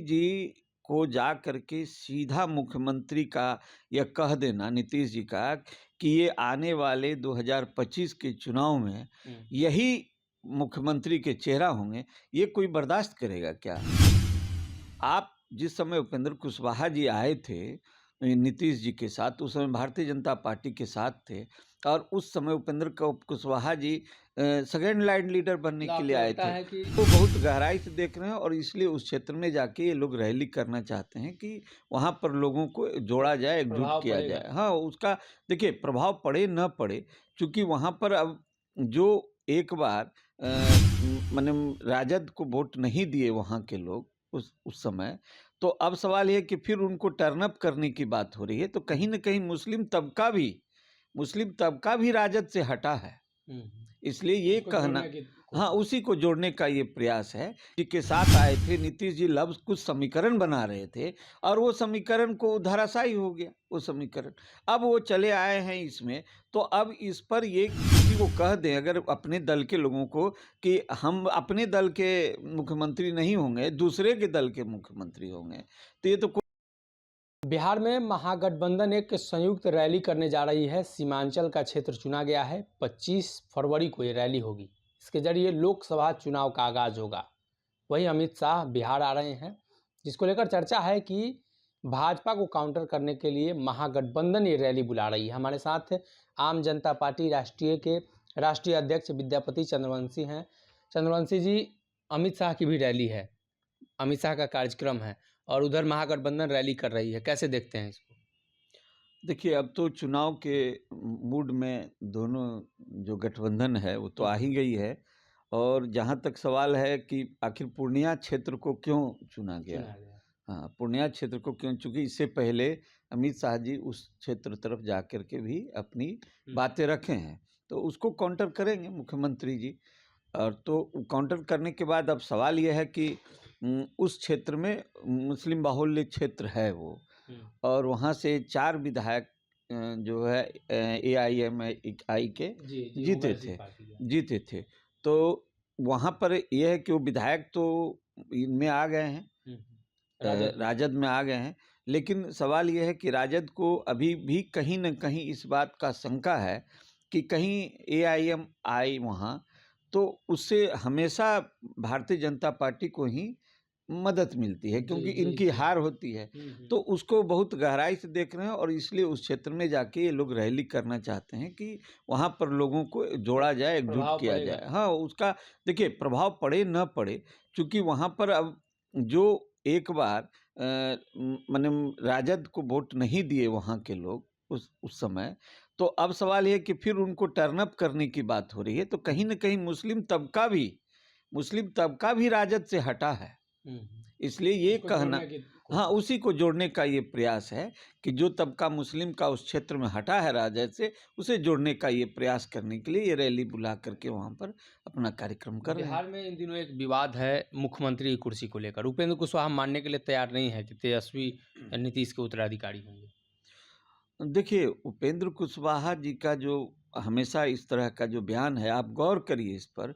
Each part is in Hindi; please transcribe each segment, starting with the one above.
जी को जा करके सीधा मुख्यमंत्री का यह कह देना नीतीश जी का कि ये आने वाले 2025 के चुनाव में यही मुख्यमंत्री के चेहरा होंगे, ये कोई बर्दाश्त करेगा क्या? आप जिस समय उपेंद्र कुशवाहा जी आए थे नीतीश जी के साथ, उस समय भारतीय जनता पार्टी के साथ थे और उस समय Upendra Kushwaha ji second line leader बनने मतलब के लिए आपको आए लगता थे। है कि वो बहुत गहराई से देख रहे हैं और इसलिए उस क्षेत्र में जाके ये लोग रैली करना चाहते हैं कि वहाँ पर लोगों को जोड़ा जाए, एकजुट प्रभाव किया पड़ेगा? जाए। हाँ, उसका देखिए प्रभाव पड़े न पड़े, चूँकि वहाँ पर अब जो एक बार माने राजद को वोट नहीं दिए वहाँ के लोग उस समय, तो अब सवाल ये है कि फिर उनको टर्न अप करने की बात हो रही है, तो कहीं न कहीं मुस्लिम तबका भी राजद से हटा है। हुँ, इसलिए ये उसको कहना जोड़ने की हाँ, कोशिश। उसी को जोड़ने का ये प्रयास है। जी के साथ आए थे, नीतीश जी लफ्ज़ कुछ समीकरण बना रहे थे और वो समीकरण को धराशायी हो गया, वो समीकरण। अब वो चले आए हैं इसमें, तो अब इस पर ये किसी को कह दें अगर अपने दल के लोगों को कि हम अपने दल के मुख्यमंत्री नहीं होंगे, दूसरे के दल के मुख्यमंत्री होंगे, तो ये तो बिहार में महागठबंधन एक संयुक्त रैली करने जा रही है। सीमांचल का क्षेत्र चुना गया है। 25 फरवरी को ये रैली होगी। इसके जरिए लोकसभा चुनाव का आगाज होगा। वहीं अमित शाह बिहार आ रहे हैं, जिसको लेकर चर्चा है कि भाजपा को काउंटर करने के लिए महागठबंधन ये रैली बुला रही है। हमारे साथ आम जनता पार्टी राष्ट्रीय के राष्ट्रीय अध्यक्ष विद्यापति चंद्रवंशी हैं। चंद्रवंशी जी, अमित शाह की भी रैली है, अमित शाह का कार्यक्रम है और उधर महागठबंधन रैली कर रही है। कैसे देखते हैं इसको? देखिए, अब तो चुनाव के मूड में दोनों जो गठबंधन है वो तो आ ही गई है और जहाँ तक सवाल है कि आखिर पूर्णिया क्षेत्र को क्यों चुना गया? चुना गया। हाँ, पूर्णिया क्षेत्र को क्यों? चूँकि इससे पहले अमित शाह जी उस क्षेत्र तरफ जा कर के भी अपनी बातें रखे हैं, तो उसको काउंटर करेंगे मुख्यमंत्री जी। और तो काउंटर करने के बाद अब सवाल ये है कि उस क्षेत्र में मुस्लिम बाहुल्य क्षेत्र है वो और वहाँ से 4 विधायक जो है एआईएमआई के जी, जी, जीते ओवैसी थे पार्टी का। जीते थे। तो वहाँ पर ये है कि वो विधायक तो इनमें आ गए हैं राजद में। राजद में आ गए हैं, लेकिन सवाल ये है कि राजद को अभी भी कहीं न कहीं इस बात का शंका है कि कहीं एआईएमआई वहाँ तो उससे हमेशा भारतीय जनता पार्टी को ही मदद मिलती है क्योंकि जी, जी, इनकी जी। हार होती है। तो उसको बहुत गहराई से देख रहे हैं और इसलिए उस क्षेत्र में जाके ये लोग रैली करना चाहते हैं कि वहाँ पर लोगों को जोड़ा जाए, एकजुट प्रभाव किया पड़ेगा? जाए। हाँ, उसका देखिए प्रभाव पड़े न पड़े, चूँकि वहाँ पर अब जो एक बार माने राजद को वोट नहीं दिए वहाँ के लोग उस समय, तो अब सवाल ये है कि फिर उनको टर्न अप करने की बात हो रही है, तो कहीं न कहीं मुस्लिम तबका भी राजद से हटा है। इसलिए ये उसको कहना जोड़ने की हाँ, कोशिश। उसी को जोड़ने का ये प्रयास है कि जो तबका मुस्लिम का उस क्षेत्र में हटा है राजद से, उसे जोड़ने का ये प्रयास करने के लिए ये रैली बुला करके वहाँ पर अपना कार्यक्रम कर रहे हैं। बिहार में इन दिनों एक विवाद है मुख्यमंत्री की कुर्सी को लेकर। उपेंद्र कुशवाहा मानने के लिए तैयार नहीं है कि तेजस्वी नीतीश के उत्तराधिकारी होंगे। देखिए, उपेंद्र कुशवाहा जी का जो हमेशा इस तरह का जो बयान है, आप गौर करिए इस पर,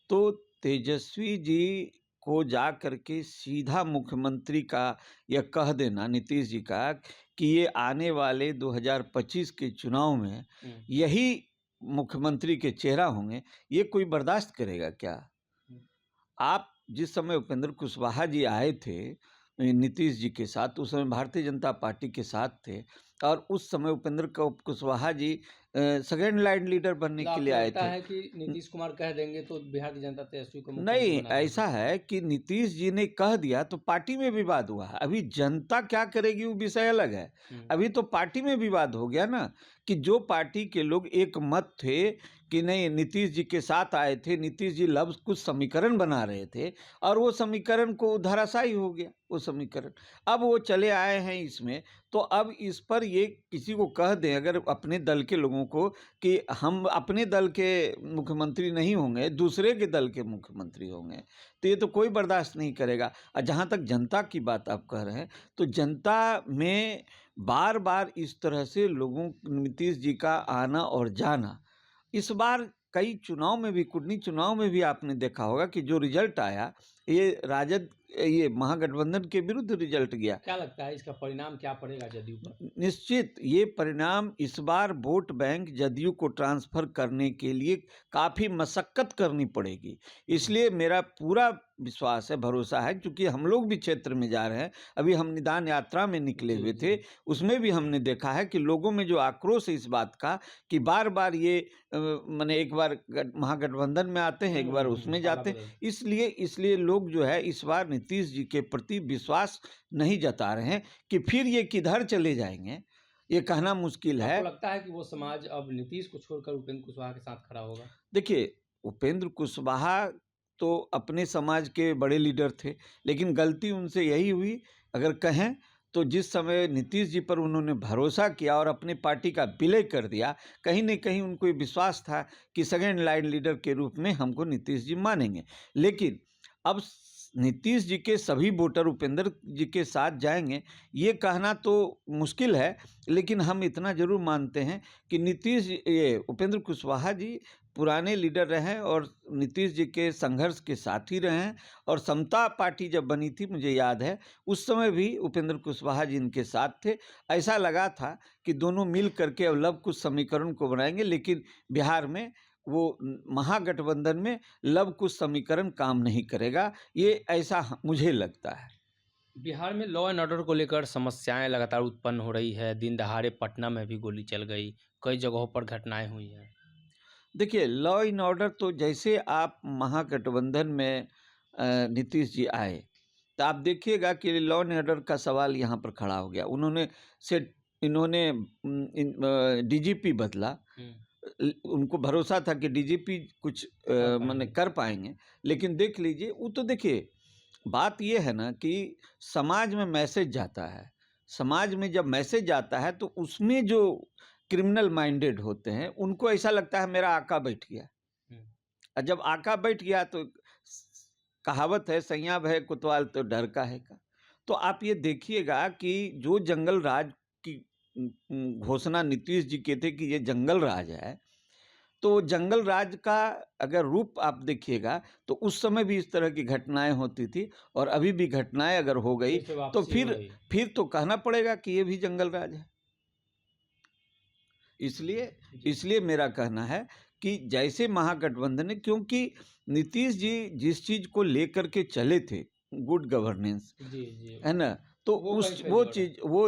तो तेजस्वी जी को जा करके सीधा मुख्यमंत्री का यह कह देना नीतीश जी का कि ये आने वाले 2025 के चुनाव में यही मुख्यमंत्री के चेहरा होंगे, ये कोई बर्दाश्त करेगा क्या? आप जिस समय उपेंद्र कुशवाहा जी आए थे नीतीश जी के साथ, उस समय भारतीय जनता पार्टी के साथ थे और उस समय Upendra Kushwaha ji second line leader बनने मतलब के लिए आपको आए लगता थे। है कि नीतीश कुमार कह देंगे तो बिहार की जनता तेजस्वी को मुख्यमंत्री नहीं, बना देगी? ऐसा है कि नीतीश जी ने कह दिया तो पार्टी में विवाद हुआ है। अभी जनता क्या करेगी वो विषय अलग है। अभी तो पार्टी में विवाद हो गया ना कि जो पार्टी के लोग एक मत थे कि नहीं नीतीश जी के साथ आए थे, नीतीश जी लफ्ज़ कुछ समीकरण बना रहे थे और वो समीकरण को धराशायी हो गया वो समीकरण। अब वो चले आए हैं इसमें, तो अब इस पर ये किसी को कह दें अगर अपने दल के लोगों को कि हम अपने दल के मुख्यमंत्री नहीं होंगे, दूसरे के दल के मुख्यमंत्री होंगे, तो ये तो कोई बर्दाश्त नहीं करेगा। जहाँ तक जनता की बात आप कह रहे हैं, तो जनता में बार-बार इस तरह से लोगों नीतीश जी का आना और जाना, इस बार कई चुनाव में भी कुंडली चुनाव में भी आपने देखा होगा कि जो रिजल्ट आया, ये राजद, ये महागठबंधन के विरुद्ध रिजल्ट गया। क्या लगता है इसका परिणाम क्या पड़ेगा जदयू पर? निश्चित ये परिणाम इस बार वोट बैंक जदयू को ट्रांसफर करने के लिए काफ़ी मशक्कत करनी पड़ेगी। इसलिए मेरा पूरा विश्वास है, भरोसा है, क्योंकि हम लोग भी क्षेत्र में जा रहे हैं। अभी हम निदान यात्रा में निकले हुए थे, उसमें भी हमने देखा है कि लोगों में जो आक्रोश है इस बात का कि बार बार ये माने एक बार महागठबंधन में आते हैं, एक बार उसमें जाते हैं, इसलिए लोग जो है इस बार नीतीश जी के प्रति विश्वास नहीं जता रहे हैं कि फिर ये किधर चले जाएंगे, ये कहना मुश्किल है। आपको लगता है कि वो समाज अब नीतीश को छोड़कर उपेंद्र कुशवाहा के साथ खड़ा होगा? देखिए, उपेंद्र कुशवाहा तो अपने समाज के बड़े लीडर थे, लेकिन गलती उनसे यही हुई, अगर कहें तो जिस समय नीतीश जी पर उन्होंने भरोसा किया और अपनी पार्टी का विलय कर दिया, कहीं न कहीं उनको ये विश्वास था कि सेकेंड लाइन लीडर के रूप में हमको नीतीश जी मानेंगे। लेकिन अब नीतीश जी के सभी वोटर उपेंद्र जी के साथ जाएंगे, ये कहना तो मुश्किल है, लेकिन हम इतना जरूर मानते हैं कि ये उपेंद्र कुशवाहा जी पुराने लीडर रहे हैं और नीतीश जी के संघर्ष के साथ ही रहे हैं। और समता पार्टी जब बनी थी, मुझे याद है, उस समय भी उपेंद्र कुशवाहा जी इनके साथ थे। ऐसा लगा था कि दोनों मिल करके अब लव कुश समीकरण को बनाएंगे, लेकिन बिहार में वो महागठबंधन में लव कुश समीकरण काम नहीं करेगा, ये ऐसा मुझे लगता है। बिहार में लॉ एंड ऑर्डर को लेकर समस्याएं लगातार उत्पन्न हो रही है। दिन दहाड़े पटना में भी गोली चल गई, कई जगहों पर घटनाएं हुई हैं। देखिए, लॉ इन ऑर्डर तो जैसे आप महागठबंधन में नीतीश जी आए, तो आप देखिएगा कि लॉ एंड ऑर्डर का सवाल यहाँ पर खड़ा हो गया। इन्होंने डीजीपी बदला, उनको भरोसा था कि डीजीपी कुछ माने कर पाएंगे, लेकिन देख लीजिए, वो तो देखिए, बात ये है ना कि समाज में मैसेज जाता है, समाज में जब मैसेज जाता है तो उसमें जो क्रिमिनल माइंडेड होते हैं उनको ऐसा लगता है मेरा आका बैठ गया, और जब आका बैठ गया तो कहावत है, सैया भय कोतवाल तो डर का है का। तो आप ये देखिएगा कि जो जंगल राज की घोषणा नीतीश जी के थे कि ये जंगल राज है, तो जंगल राज का अगर रूप आप देखिएगा तो उस समय भी इस तरह की घटनाएं होती थी, और अभी भी घटनाएं अगर हो गई तो फिर तो कहना पड़ेगा कि ये भी जंगल राज है। इसलिए मेरा कहना है कि जैसे महागठबंधन है, क्योंकि नीतीश जी जिस चीज को लेकर के चले थे, गुड गवर्नेंस, है ना, तो वो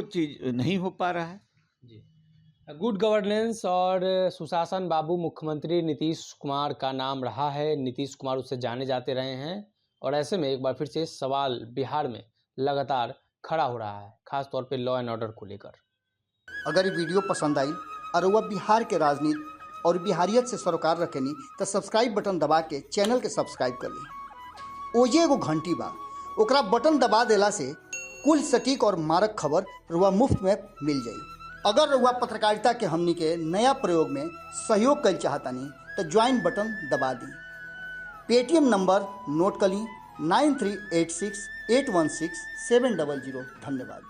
चीज नहीं हो पा रहा है। गुड गवर्नेंस और सुशासन बाबू मुख्यमंत्री नीतीश कुमार का नाम रहा है। नीतीश कुमार उससे जाने जाते रहे हैं, और ऐसे में एक बार फिर से सवाल बिहार में लगातार खड़ा हो रहा है, खास तौर पे लॉ एंड ऑर्डर को लेकर। अगर ये वीडियो पसंद आई और वह बिहार के राजनीति और बिहारियत से सरोकार रखेनी तो सब्सक्राइब बटन दबा के चैनल के सब्सक्राइब कर ली। ओजे एगो घंटी बा, ओकरा बटन दबा देला से कुल सटीक और मारक खबर रुआ मुफ्त में मिल जाई। अगर रुआ पत्रकारिता के हमनी के नया प्रयोग में सहयोग कर चाहतानी तो ज्वाइन बटन दबा दी। पेटीएम नंबर नोट कर ली 9386816700। धन्यवाद।